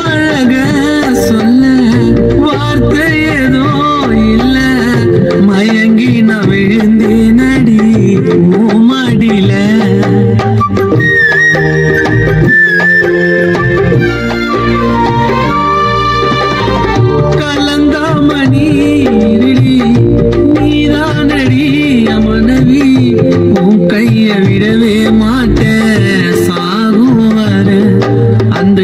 அழக சொல்ல வார்த்தை ஏதோ இல்ல மயங்கி நான் விழுந்தேன் அடி மடியில கலந்தாமணி நீதானடி மனைவி உன் கைய விடவே மாட்டேன் சாகும் வர அந்த